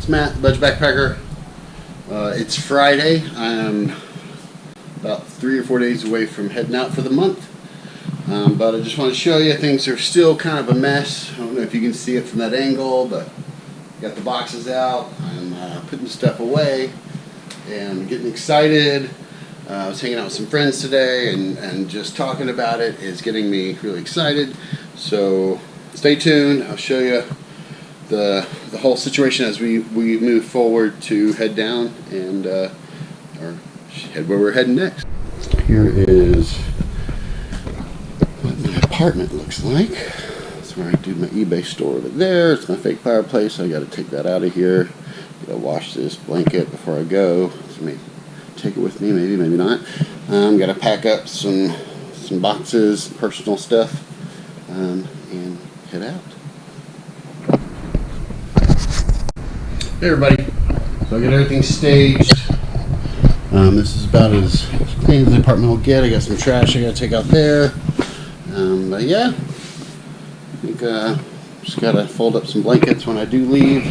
It's Matt, Ledge Backpacker. It's Friday. I'm about 3 or 4 days away from heading out for the month. But I just want to show you things are still kind of a mess. I don't know if you can see it from that angle, but got the boxes out. I'm putting stuff away and getting excited. I was hanging out with some friends today, and just talking about it is getting me really excited. So stay tuned. I'll show you the whole situation as we move forward to head down and or head where we're heading next. Here is what my apartment looks like. That's where I do my eBay store over there. It's my fake fireplace. I got to take that out of here. Gotta wash this blanket before I go. So maybe take it with me, maybe not. Gotta pack up some boxes, personal stuff, and head out. Hey everybody, so I got everything staged. This is about as clean as the apartment will get. I got some trash I gotta take out there. But yeah, I think just gotta fold up some blankets when I do leave.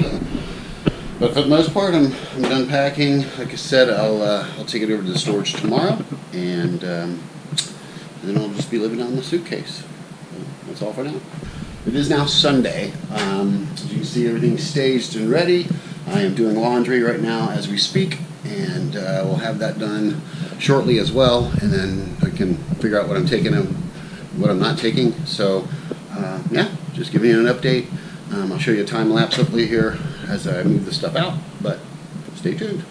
But for the most part, I'm done packing. Like I said, I'll take it over to the storage tomorrow, and then I'll just be living on the suitcase. So that's all for now. It is now Sunday. As you can see, everything's staged and ready. I am doing laundry right now as we speak, and we'll have that done shortly as well, and then I can figure out what I'm taking and what I'm not taking. So yeah, just giving you an update. I'll show you a time lapse hopefully here as I move the stuff out, but stay tuned.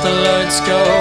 The lights go